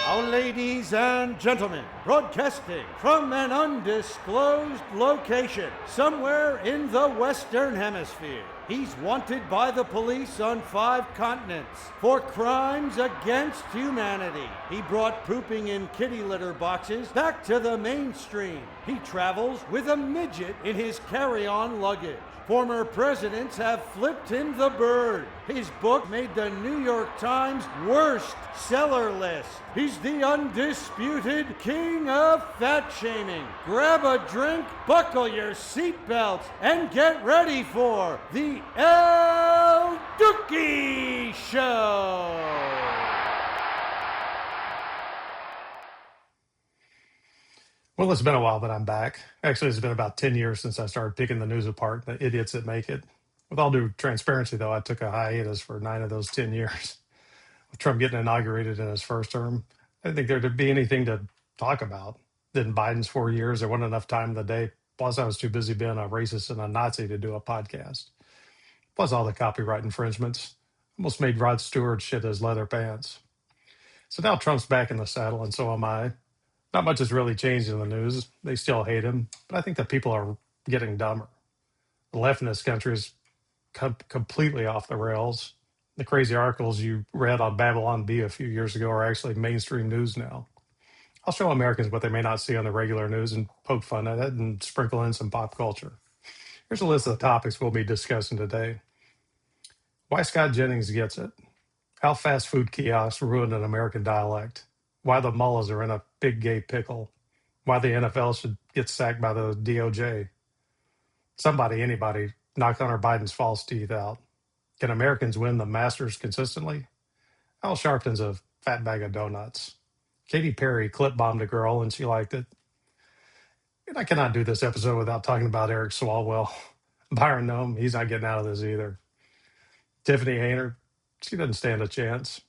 Our ladies and gentlemen, broadcasting from an undisclosed location somewhere in the Western Hemisphere. He's wanted by the police on 5 continents for crimes against humanity. He brought pooping in kitty litter boxes back to the mainstream. He travels with a midget in his carry-on luggage. Former presidents have flipped him the bird. His book made the New York Times worst seller list. He's the undisputed king of fat shaming. Grab a drink, buckle your seatbelts, and get ready for the Dookie Show. Well, it's been a while, but I'm back. Actually, it's been about 10 years since I started picking the news apart, the idiots that make it. With all due transparency, though, I took a hiatus for 9 of those 10 years. With Trump getting inaugurated in his first term, I didn't think there'd be anything to talk about. Then Biden's 4 years, there wasn't enough time in the day. Plus, I was too busy being a racist and a Nazi to do a podcast. Plus, all the copyright infringements almost made Rod Stewart shit his leather pants. So now Trump's back in the saddle, and so am I. Not much has really changed in the news. They still hate him, but I think that people are getting dumber. The left in this country is completely off the rails. The crazy articles you read on Babylon Bee a few years ago are actually mainstream news now. I'll show Americans what they may not see on the regular news and poke fun at it and sprinkle in some pop culture. Here's a list of the topics we'll be discussing today. Why Scott Jennings gets it. How fast food kiosks ruined an American dialect. Why the Mullahs are in a big gay pickle. Why the NFL should get sacked by the DOJ. Anybody, knock Hunter Biden's false teeth out. Can Americans win the Masters consistently? Al Sharpton's a fat bag of donuts. Katy Perry clit-bombed a girl and she liked it. And I cannot do this episode without talking about Eric Swalwell. Byron Noem, he's not getting out of this either. Tiffany Henyard, she doesn't stand a chance.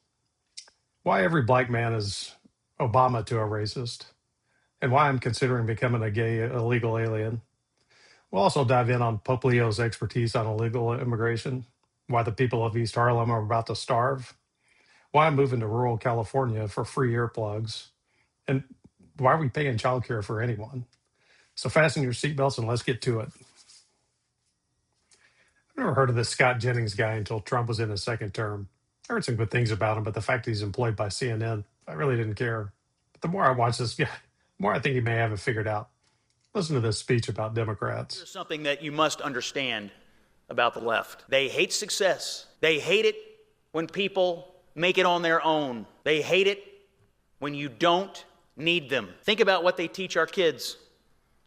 Why every black man is Obama to a racist, and why I'm considering becoming a gay illegal alien. We'll also dive in on Pope Leo's expertise on illegal immigration, why the people of East Harlem are about to starve, why I'm moving to rural California for free earplugs, and why are we paying childcare for anyone? So fasten your seatbelts and let's get to it. I've never heard of this Scott Jennings guy until Trump was in his second term. I heard some good things about him, but the fact that he's employed by CNN, I really didn't care. But the more I watch this guy, the more I think he may have it figured out. Listen to this speech about Democrats. Here's something that you must understand about the left. They hate success. They hate it when people make it on their own. They hate it when you don't need them. Think about what they teach our kids.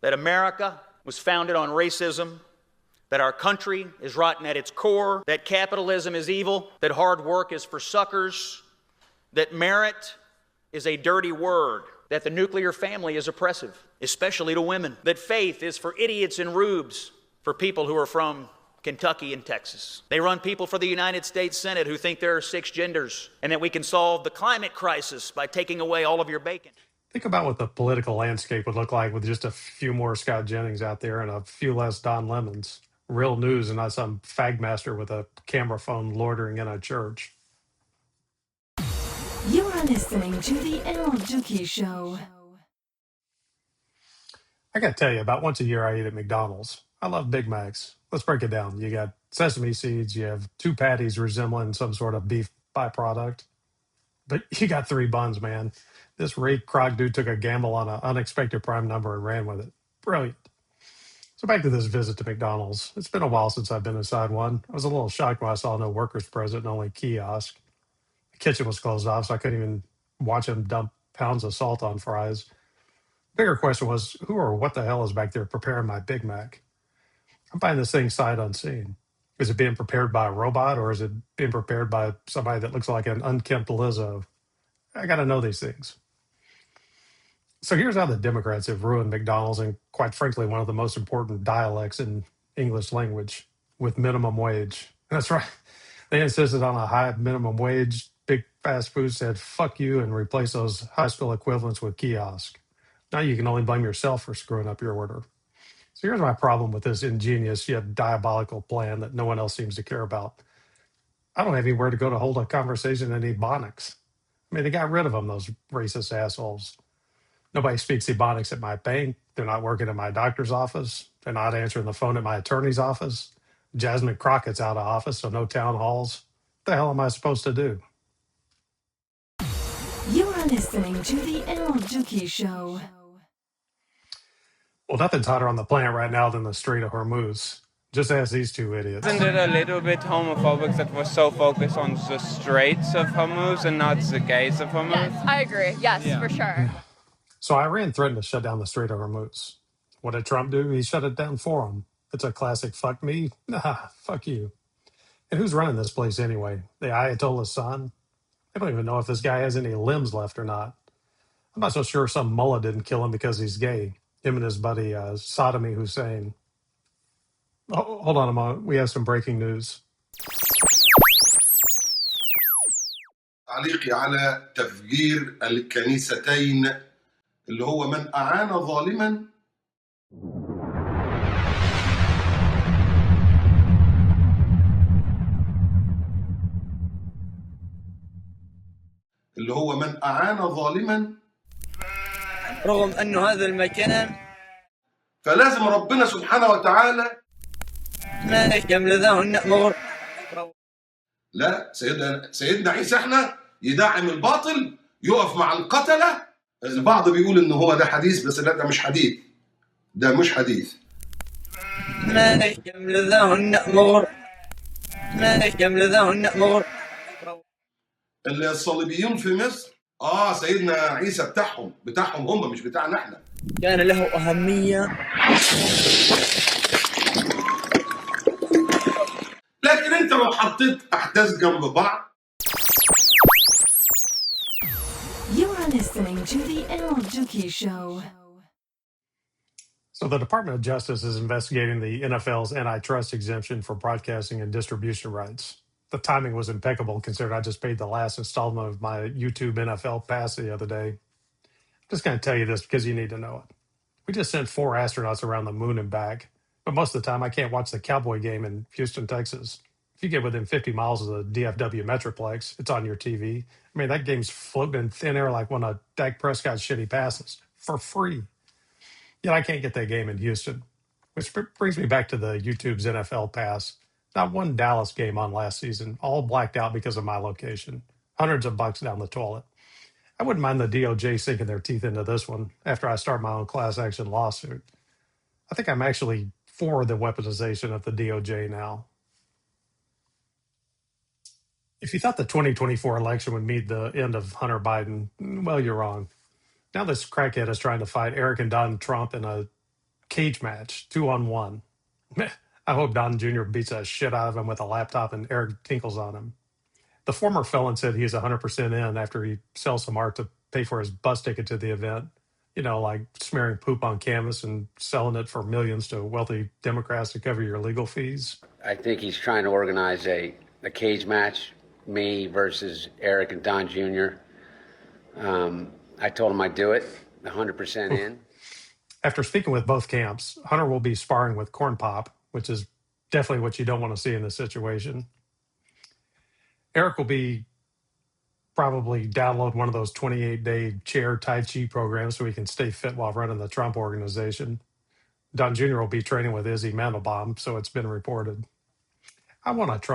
That America was founded on racism, that our country is rotten at its core, that capitalism is evil, that hard work is for suckers, that merit is a dirty word, that the nuclear family is oppressive, especially to women, that faith is for idiots and rubes, for people who are from Kentucky and Texas. They run people for the United States Senate who think there are 6 genders, and that we can solve the climate crisis by taking away all of your bacon. Think about what the political landscape would look like with just a few more Scott Jennings out there and a few less Don Lemons. Real news and not some fag master with a camera phone loitering in a church. You are listening to the Dookie Show. I got to tell you, about once a year I eat at McDonald's. I love Big Macs. Let's break it down. You got sesame seeds, you have 2 patties resembling some sort of beef byproduct, but you got 3 buns, man. This Ray Kroc dude took a gamble on an unexpected prime number and ran with it. Brilliant. So back to this visit to McDonald's. It's been a while since I've been inside one. I was a little shocked when I saw no workers present and only kiosk. The kitchen was closed off, so I couldn't even watch them dump pounds of salt on fries. Bigger question was, who or what the hell is back there preparing my Big Mac? I'm buying this thing sight unseen. Is it being prepared by a robot or is it being prepared by somebody that looks like an unkempt Lizzo? I got to know these things. So here's how the Democrats have ruined McDonald's and, quite frankly, one of the most important dialects in English language with minimum wage. That's right. They insisted on a high minimum wage. Big fast food said, fuck you, and replace those high school equivalents with kiosk. Now you can only blame yourself for screwing up your order. So here's my problem with this ingenious yet diabolical plan that no one else seems to care about. I don't have anywhere to go to hold a conversation in Ebonics. I mean, they got rid of them, those racist assholes. Nobody speaks Ebonics at my bank. They're not working at my doctor's office. They're not answering the phone at my attorney's office. Jasmine Crockett's out of office, so no town halls. What the hell am I supposed to do? You are listening to the Dookie Show. Well, nothing's hotter on the planet right now than the Strait of Hormuz. Just ask these two idiots. Isn't it a little bit homophobic that we're so focused on the Straits of Hormuz and not the gates of Hormuz? Yes, I agree. Yes, for sure. So Iran threatened to shut down the Strait of Hormuz. What did Trump do? He shut it down for him. It's a classic fuck me. Nah, fuck you. And who's running this place anyway? The Ayatollah's son? I don't even know if this guy has any limbs left or not. I'm not so sure some mullah didn't kill him because he's gay. Him and his buddy Saddam Hussein. Oh, hold on a moment. We have some breaking news. تعليقي على تفجير الكنيستين اللي هو من أعان ظالما رغم أنه هذا المكان فلازم ربنا سبحانه وتعالى ما يحكم له النأمور. لا سيدنا عيسى احنا يدعم الباطل يقف مع القتلة. البعض بيقول ان هو ده حديث بس لا ده مش حديث. ده مش حديث. ما يحكم له النأمور. ما يحكم له النأمور. الصليبيون في مصر سيدنا عيسى بتاعهم هم مش بتاعنا احنا. كان له أهمية. لكن انت لو حطيت احداث جنب بعض. You are listening to the Dookie Show. So the Department of Justice is investigating the NFL's antitrust exemption for broadcasting and distribution rights. The timing was impeccable considering I just paid the last installment of my YouTube NFL pass the other day. I'm just going to tell you this because you need to know it. We just sent 4 astronauts around the moon and back, but most of the time I can't watch the Cowboy game in Houston, Texas. If you get within 50 miles of the DFW Metroplex, it's on your TV. I mean, that game's floating in thin air like one of Dak Prescott's shitty passes for free. Yet I can't get that game in Houston, which brings me back to the YouTube's NFL pass. Not one Dallas game on last season, all blacked out because of my location. Hundreds of bucks down the toilet. I wouldn't mind the DOJ sinking their teeth into this one after I start my own class action lawsuit. I think I'm actually for the weaponization of the DOJ now. If you thought the 2024 election would meet the end of Hunter Biden, well, you're wrong. Now this crackhead is trying to fight Eric and Don Trump in a cage match, 2-on-1. I hope Don Jr. beats the shit out of him with a laptop and Eric tinkles on him. The former felon said he is 100% in after he sells some art to pay for his bus ticket to the event. You know, like smearing poop on canvas and selling it for millions to wealthy Democrats to cover your legal fees. I think he's trying to organize a cage match, me versus Eric and Don Jr. I told him I'd do it, 100% in. After speaking with both camps, Hunter will be sparring with Corn Pop, which is definitely what you don't want to see in this situation. Eric will be probably download one of those 28-day chair Tai Chi programs so he can stay fit while running the Trump organization. Don Jr. will be training with Izzy Mandelbaum, so it's been reported. I want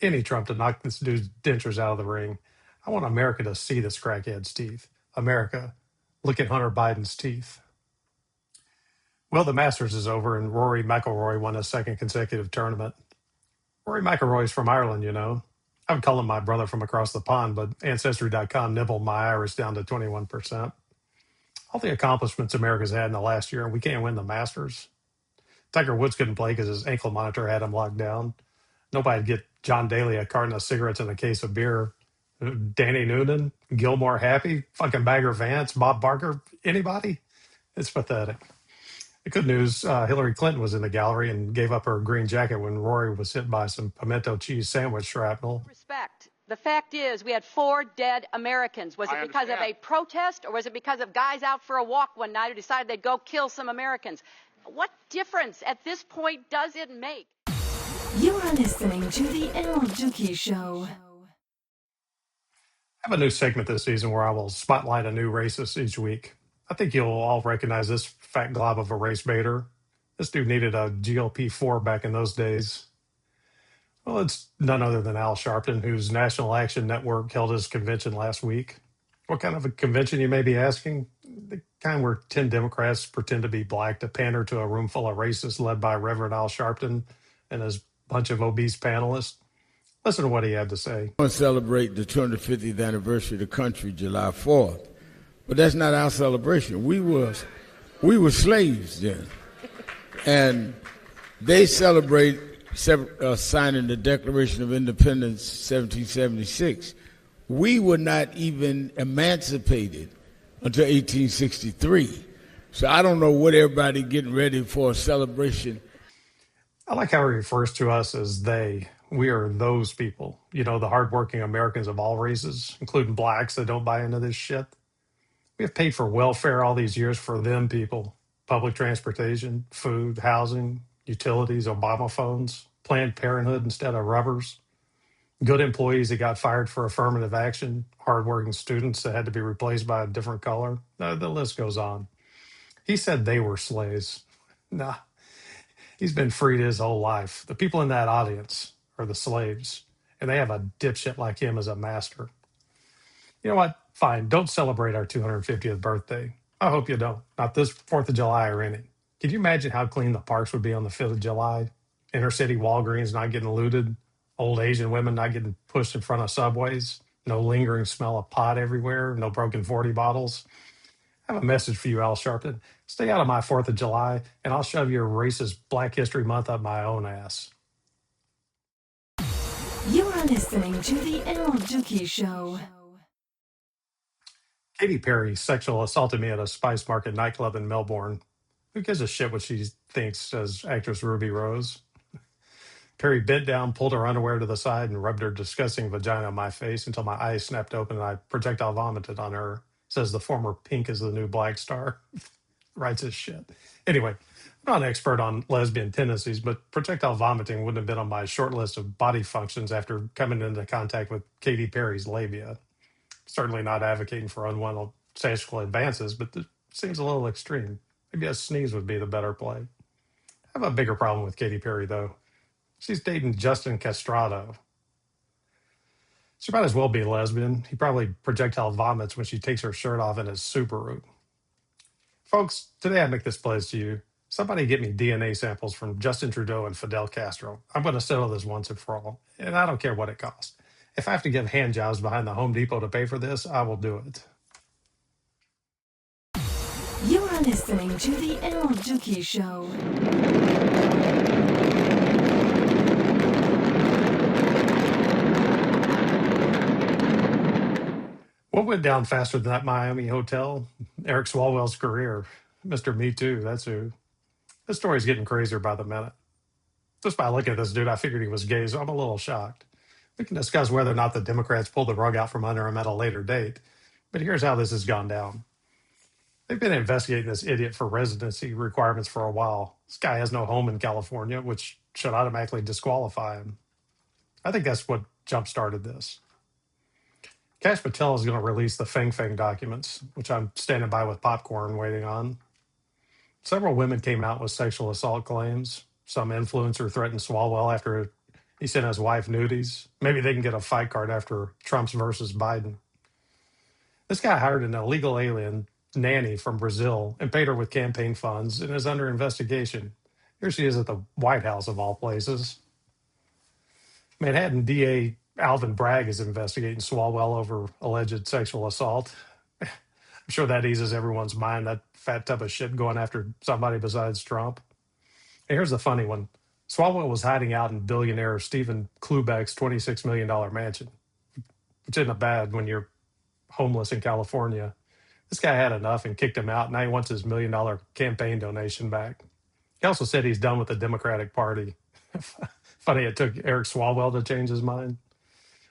any Trump to knock this dude's dentures out of the ring. I want America to see this crackhead's teeth. America, look at Hunter Biden's teeth. Well, the Masters is over and Rory McIlroy won a second consecutive tournament. Rory McIlroy's from Ireland, you know. I would call him my brother from across the pond, but Ancestry.com nibbled my Irish down to 21%. All the accomplishments America's had in the last year, and we can't win the Masters. Tiger Woods couldn't play because his ankle monitor had him locked down. Nobody'd get John Daly a carton of cigarettes and a case of beer. Danny Noonan, Gilmore Happy, fucking Bagger Vance, Bob Barker, anybody? It's pathetic. The good news, Hillary Clinton was in the gallery and gave up her green jacket when Rory was hit by some pimento cheese sandwich shrapnel. Respect. The fact is, we had 4 dead Americans. Was it because of a protest, or was it because of guys out for a walk one night who decided they'd go kill some Americans? What difference at this point does it make? You're listening to the Dookie Show. I have a new segment this season where I will spotlight a new racist each week. I think you'll all recognize this fat glob of a race baiter. This dude needed a GLP-4 back in those days. Well, it's none other than Al Sharpton, whose National Action Network held his convention last week. What kind of a convention, you may be asking? The kind where 10 Democrats pretend to be black to pander to a room full of racists led by Reverend Al Sharpton and his bunch of obese panelists. Listen to what he had to say. I want to celebrate the 250th anniversary of the country, July 4th. But that's not our celebration. We were slaves then. And they celebrate signing the Declaration of Independence, 1776. We were not even emancipated until 1863. So I don't know what everybody getting ready for a celebration. I like how he refers to us as they. We are those people, you know, the hardworking Americans of all races, including blacks that don't buy into this shit. We have paid for welfare all these years for them people. Public transportation, food, housing, utilities, Obama phones, Planned Parenthood instead of rubbers, good employees that got fired for affirmative action, hardworking students that had to be replaced by a different color. The list goes on. He said they were slaves. Nah, he's been freed his whole life. The people in that audience are the slaves, and they have a dipshit like him as a master. You know what? Fine, don't celebrate our 250th birthday. I hope you don't. Not this 4th of July or any. Can you imagine how clean the parks would be on the 5th of July? Inner city Walgreens not getting looted, old Asian women not getting pushed in front of subways, no lingering smell of pot everywhere, no broken 40 bottles. I have a message for you, Al Sharpton. Stay out of my 4th of July, and I'll shove your racist Black History Month up my own ass. You are listening to the Dookie Show. Katy Perry sexual assaulted me at a Spice Market nightclub in Melbourne. Who gives a shit what she thinks, says actress Ruby Rose. Perry bent down, pulled her underwear to the side, and rubbed her disgusting vagina on my face until my eyes snapped open and I projectile vomited on her, says the former Pink is the new Black star. Writes his shit. Anyway, I'm not an expert on lesbian tendencies, but projectile vomiting wouldn't have been on my short list of body functions after coming into contact with Katy Perry's labia. Certainly not advocating for unwanted sexual advances, but it seems a little extreme. Maybe a sneeze would be the better play. I have a bigger problem with Katy Perry, though. She's dating Justin Castrato. She might as well be a lesbian. He probably projectile vomits when she takes her shirt off in his Subaru. Folks, today I make this pledge to you. Somebody get me DNA samples from Justin Trudeau and Fidel Castro. I'm going to settle this once and for all, and I don't care what it costs. If I have to give hand jobs behind the Home Depot to pay for this, I will do it. You are listening to the Dookie Show. What went down faster than that Miami hotel? Eric Swalwell's career. Mr. Me Too, that's who. This story's getting crazier by the minute. Just by looking at this dude, I figured he was gay, so I'm a little shocked. We can discuss whether or not the Democrats pulled the rug out from under him at a later date, but here's how this has gone down. They've been investigating this idiot for residency requirements for a while. This guy has no home in California, which should automatically disqualify him. I think that's what jump-started this. Kash Patel is going to release the Feng Feng documents, which I'm standing by with popcorn waiting on. Several women came out with sexual assault claims. Some influencer threatened Swalwell after he sent his wife nudies. Maybe they can get a fight card after Trump's versus Biden. This guy hired an illegal alien nanny from Brazil and paid her with campaign funds and is under investigation. Here she is at the White House, of all places. Manhattan DA Alvin Bragg is investigating Swalwell over alleged sexual assault. I'm sure that eases everyone's mind, that fat tub of shit going after somebody besides Trump. And here's the funny one. Swalwell was hiding out in billionaire Stephen Klubeck's $26 million mansion, which isn't bad when you're homeless in California. This guy had enough and kicked him out. Now he wants his $1 million campaign donation back. He also said he's done with the Democratic Party. Funny it took Eric Swalwell to change his mind.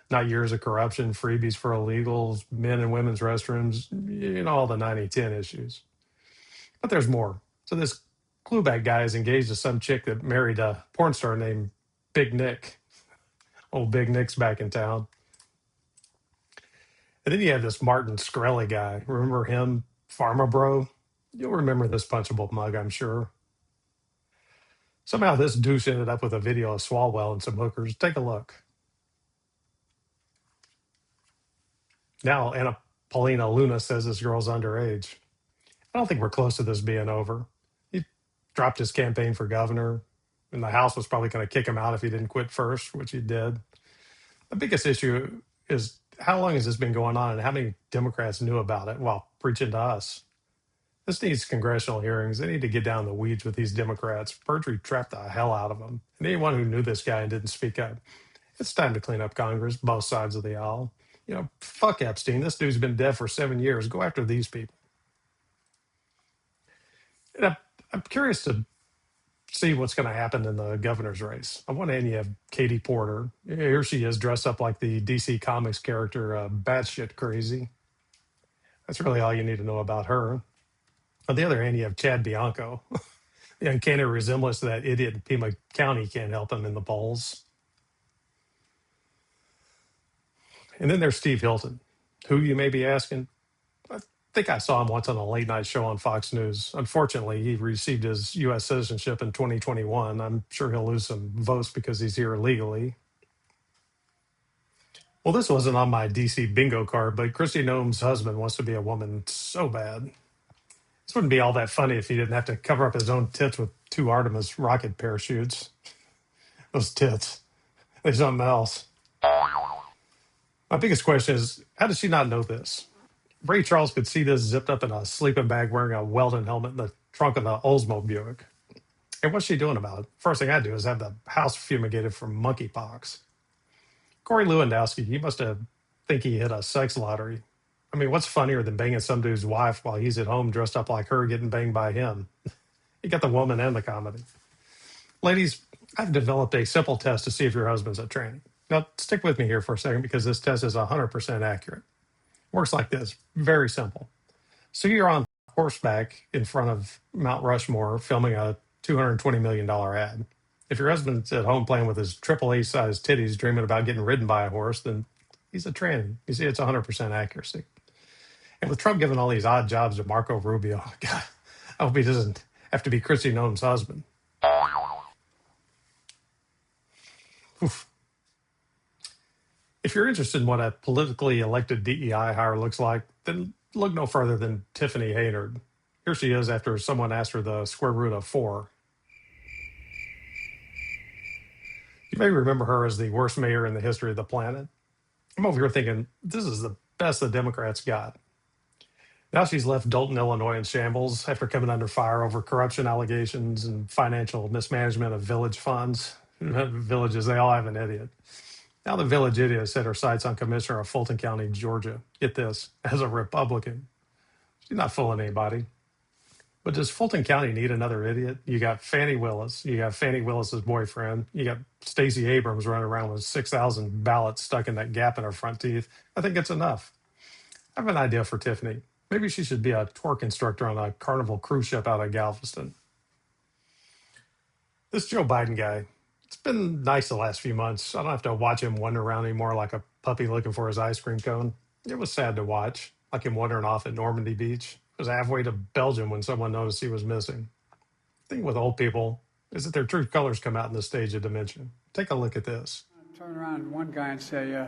Not years of corruption, freebies for illegals, men and women's restrooms, you know, all the 90-10 issues. But there's more. So this Clueback guy is engaged to some chick that married a porn star named Big Nick. Old Big Nick's back in town. And then you have this Martin Shkreli guy. Remember him? Pharma Bro? You'll remember this punchable mug, I'm sure. Somehow this douche ended up with a video of Swalwell and some hookers. Take a look. Now Anna Paulina Luna says this girl's underage. I don't think we're close to this being over. He dropped his campaign for governor, and the House was probably going to kick him out if he didn't quit first, which he did. The biggest issue is how long has this been going on and how many Democrats knew about it while preaching to us? This needs congressional hearings. They need to get down in the weeds with these Democrats. Perjury trapped the hell out of them. And anyone who knew this guy and didn't speak up, it's time to clean up Congress, both sides of the aisle. You know, fuck Epstein. This dude's been dead for 7 years. Go after these people. And I'm curious to see what's going to happen in the governor's race. On one hand, you have Katie Porter. Here she is dressed up like the DC Comics character, batshit crazy. That's really all you need to know about her. On the other hand, you have Chad Bianco. The uncanny resemblance to that idiot in Pima County can't help him in the polls. And then there's Steve Hilton, who you may be asking. I think I saw him once on a late night show on Fox News. Unfortunately, he received his U.S. citizenship in 2021. I'm sure he'll lose some votes because he's here illegally. Well, this wasn't on my DC bingo card, but Kristi Noem's husband wants to be a woman so bad. This wouldn't be all that funny if he didn't have to cover up his own tits with 2 Artemis rocket parachutes. Those tits. There's something else. My biggest question is, how does she not know this? Ray Charles could see this zipped up in a sleeping bag wearing a Weldon helmet in the trunk of the Oldsmobile Buick. And what's she doing about it? First thing I do is have the house fumigated for monkeypox. Corey Lewandowski, he must have think he hit a sex lottery. I mean, what's funnier than banging some dude's wife while he's at home dressed up like her getting banged by him? You got the woman and the comedy. Ladies, I've developed a simple test to see if your husband's at training. Now, stick with me here for a second because this test is 100% accurate. Works like this. Very simple. So you're on horseback in front of Mount Rushmore filming a $220 million ad. If your husband's at home playing with his AAA sized titties dreaming about getting ridden by a horse, then he's a tranny. You see, it's 100% accuracy. And with Trump giving all these odd jobs to Marco Rubio, God, I hope he doesn't have to be Kristi Noem's husband. Oof. If you're interested in what a politically elected DEI hire looks like, then look no further than Tiffany Henyard. Here she is after someone asked her the square root of 4. You may remember her as the worst mayor in the history of the planet. I'm over here thinking, this is the best the Democrats got. Now she's left Dalton, Illinois in shambles after coming under fire over corruption allegations and financial mismanagement of village funds. Villages, they all have an idiot. Now the village idiot set her sights on Commissioner of Fulton County, Georgia. Get this, as a Republican. She's not fooling anybody. But does Fulton County need another idiot? You got Fannie Willis. You got Fannie Willis's boyfriend. You got Stacey Abrams running around with 6,000 ballots stuck in that gap in her front teeth. I think it's enough. I have an idea for Tiffany. Maybe she should be a twerk instructor on a Carnival cruise ship out of Galveston. This Joe Biden guy, it's been nice the last few months. I don't have to watch him wander around anymore like a puppy looking for his ice cream cone. It was sad to watch, like him wandering off at Normandy Beach. It was halfway to Belgium when someone noticed he was missing. The thing with old people is that their true colors come out in this stage of dementia. Take a look at this. Turn around to one guy and say,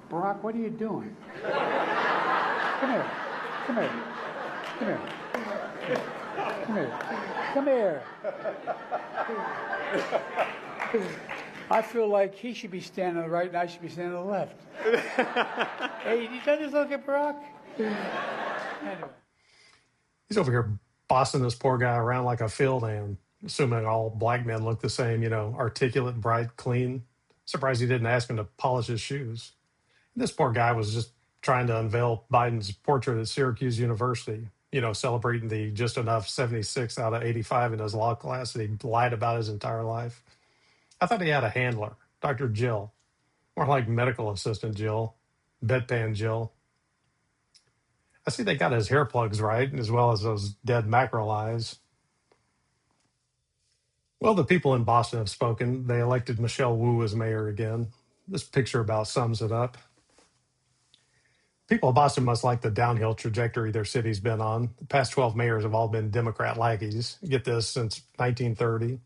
Barack, what are you doing? Come here. Come here. Come here. Come here. Come here. I feel like he should be standing to the right and I should be standing to the left. Hey, you done this look at Barack? Anyway. He's over here bossing this poor guy around like a field hand, assuming all black men look the same, you know, articulate, bright, clean. Surprised he didn't ask him to polish his shoes. This poor guy was just trying to unveil Biden's portrait at Syracuse University, you know, celebrating the just enough 76 out of 85 in his law class that he lied about his entire life. I thought he had a handler, Dr. Jill, more like medical assistant Jill, bedpan Jill. I see they got his hair plugs right, as well as those dead mackerel eyes. Well, the people in Boston have spoken. They elected Michelle Wu as mayor again. This picture about sums it up. People of Boston must like the downhill trajectory their city's been on. The past 12 mayors have all been Democrat lackeys. Get this, since 1930.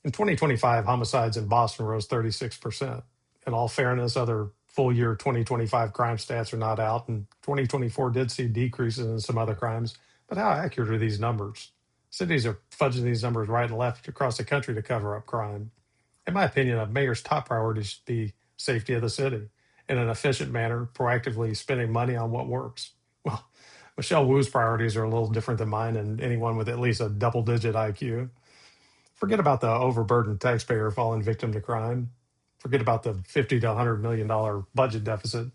In 2025, homicides in Boston rose 36%. In all fairness, other full year 2025 crime stats are not out, and 2024 did see decreases in some other crimes. But how accurate are these numbers? Cities are fudging these numbers right and left across the country to cover up crime. In my opinion, a mayor's top priority should be safety of the city in an efficient manner, proactively spending money on what works. Well, Michelle Wu's priorities are a little different than mine and anyone with at least a double-digit IQ. Forget about the overburdened taxpayer falling victim to crime. Forget about the $50 to $100 million budget deficit.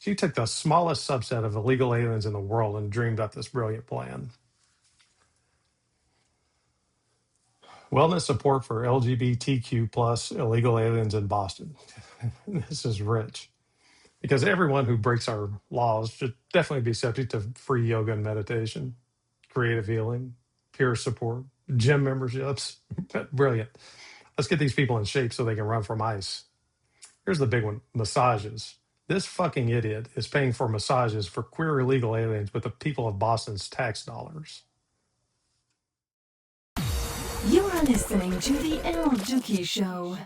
She took the smallest subset of illegal aliens in the world and dreamed up this brilliant plan. Wellness support for LGBTQ plus illegal aliens in Boston. This is rich. Because everyone who breaks our laws should definitely be subject to free yoga and meditation, creative healing, peer support, gym memberships. Brilliant. Let's get these people in shape so they can run from ICE. Here's the big one, massages. This fucking idiot is paying for massages for queer illegal aliens with the people of Boston's tax dollars. You are listening to the Dookie Show.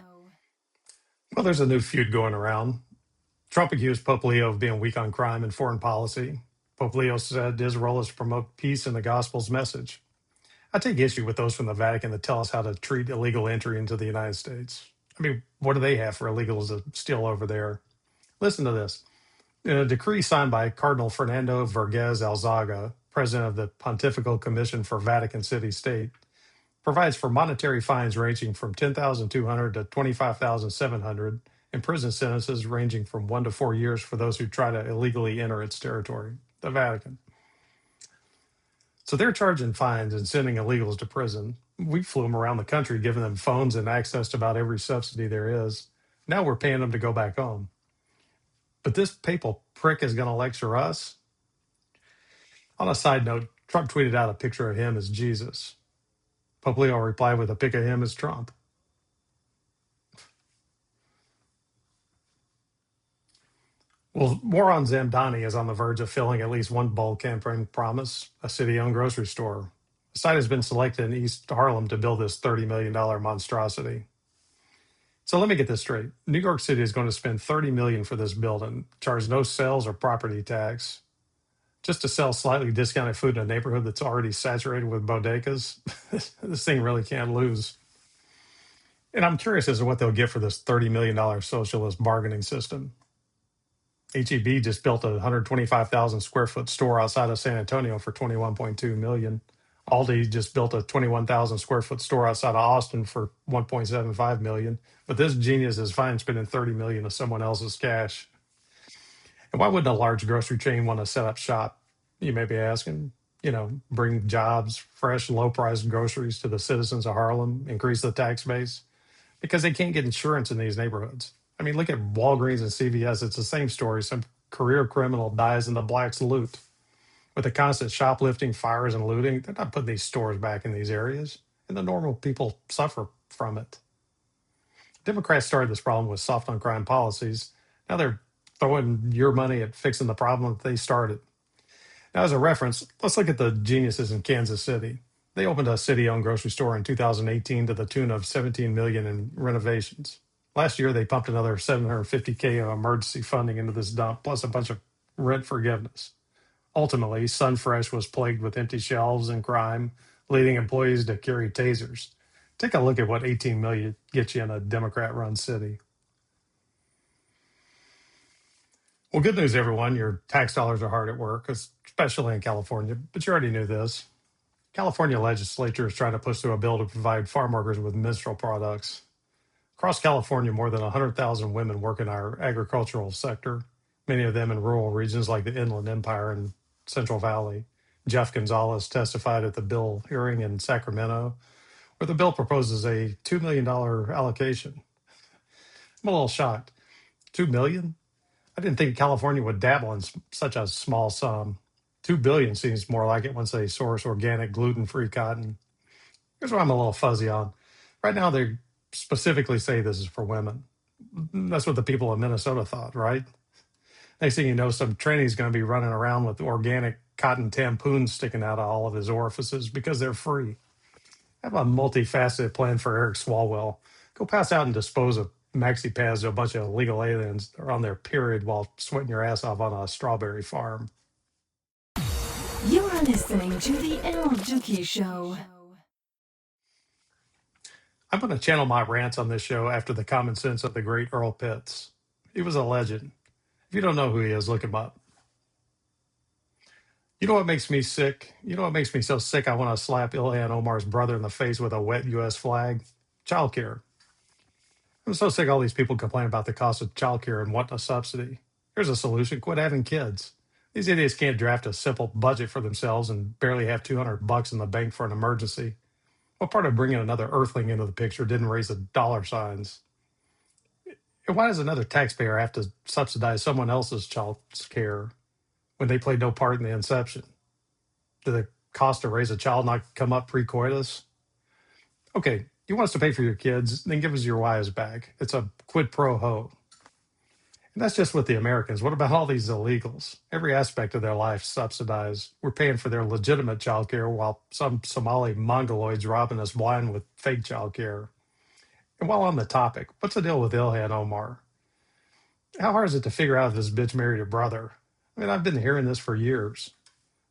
Well, there's a new feud going around. Trump accused Pope Leo of being weak on crime and foreign policy. Pope Leo said his role is to promote peace and the gospel's message. I take issue with those from the Vatican that tell us how to treat illegal entry into the United States. I mean, what do they have for illegals to steal over there? Listen to this. In a decree signed by Cardinal Fernando Vergez Alzaga, president of the Pontifical Commission for Vatican City State, provides for monetary fines ranging from $10,200 to $25,700 and prison sentences ranging from 1 to 4 years for those who try to illegally enter its territory, the Vatican. So they're charging fines and sending illegals to prison. We flew them around the country, giving them phones and access to about every subsidy there is. Now we're paying them to go back home. But this papal prick is going to lecture us? On a side note, Trump tweeted out a picture of him as Jesus. Pope Leo replied with a pic of him as Trump. Well, Moron Zamdani is on the verge of filling at least one bold campaign promise, a city-owned grocery store. The site has been selected in East Harlem to build this $30 million monstrosity. So let me get this straight. New York City is going to spend $30 million for this building, charge no sales or property tax, just to sell slightly discounted food in a neighborhood that's already saturated with bodegas. This thing really can't lose. And I'm curious as to what they'll get for this $30 million socialist bargaining system. HEB just built a 125,000 square foot store outside of San Antonio for $21.2 million. Aldi just built a 21,000 square foot store outside of Austin for $1.75 million. But this genius is fine spending $30 million of someone else's cash. And why wouldn't a large grocery chain want to set up shop? You may be asking. Bring jobs, fresh, low-priced groceries to the citizens of Harlem, increase the tax base, because they can't get insurance in these neighborhoods. I mean, look at Walgreens and CVS. It's the same story. Some career criminal dies and the blacks loot. With the constant shoplifting, fires, and looting, they're not putting these stores back in these areas, and the normal people suffer from it. Democrats started this problem with soft on crime policies. Now they're throwing your money at fixing the problem that they started. Now, as a reference, let's look at the geniuses in Kansas City. They opened a city-owned grocery store in 2018 to the tune of $17 million in renovations. Last year, they pumped another $750K of emergency funding into this dump, plus a bunch of rent forgiveness. Ultimately, Sunfresh was plagued with empty shelves and crime, leading employees to carry tasers. Take a look at what $18 million gets you in a Democrat-run city. Well, good news, everyone. Your tax dollars are hard at work, especially in California, but you already knew this. California legislature is trying to push through a bill to provide farm workers with menstrual products. Across California, more than 100,000 women work in our agricultural sector, many of them in rural regions like the Inland Empire and Central Valley. Jeff Gonzalez testified at the bill hearing in Sacramento, where the bill proposes a $2 million allocation. I'm a little shocked. $2 million? I didn't think California would dabble in such a small sum. $2 billion seems more like it once they source organic, gluten-free cotton. Here's what I'm a little fuzzy on. Right now, they specifically say this is for women. That's what the people of Minnesota thought, right? Next thing you know, some tranny's going to be running around with organic cotton tampoons sticking out of all of his orifices because they're free. I have a multifaceted plan for Eric Swalwell. Go pass out and dispose of maxi pads to a bunch of illegal aliens that are on their period while sweating your ass off on a strawberry farm. You are listening to the Dookie Show. I'm going to channel my rants on this show after the common sense of the great Earl Pitts. He was a legend. If you don't know who he is, look him up. You know what makes me sick? You know what makes me so sick I want to slap Ilhan Omar's brother in the face with a wet U.S. flag? Childcare. I'm so sick of all these people complaining about the cost of childcare and wanting a subsidy. Here's a solution. Quit having kids. These idiots can't draft a simple budget for themselves and barely have $200 in the bank for an emergency. What part of bringing another earthling into the picture didn't raise the dollar signs? And why does another taxpayer have to subsidize someone else's child's care when they played no part in the inception? Did the cost to raise a child not come up pre-coitus? Okay, you want us to pay for your kids, then give us your wives back. It's a quid pro quo. And that's just with the Americans. What about all these illegals? Every aspect of their life subsidized. We're paying for their legitimate child care while some Somali mongoloids robbing us blind with fake child care. And while on the topic, what's the deal with Ilhan Omar? How hard is it to figure out if this bitch married her brother? I mean, I've been hearing this for years.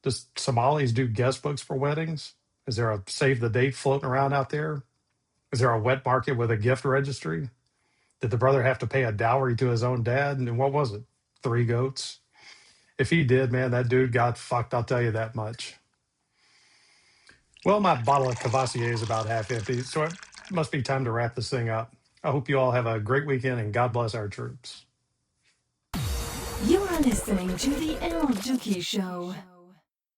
Does Somalis do guest books for weddings? Is there a save the date floating around out there? Is there a wet market with a gift registry? Did the brother have to pay a dowry to his own dad? And what was it? 3 goats? If he did, man, that dude got fucked, I'll tell you that much. Well, my bottle of Cavassier is about half empty, so it must be time to wrap this thing up. I hope you all have a great weekend and God bless our troops. You are listening to the Dookie Show.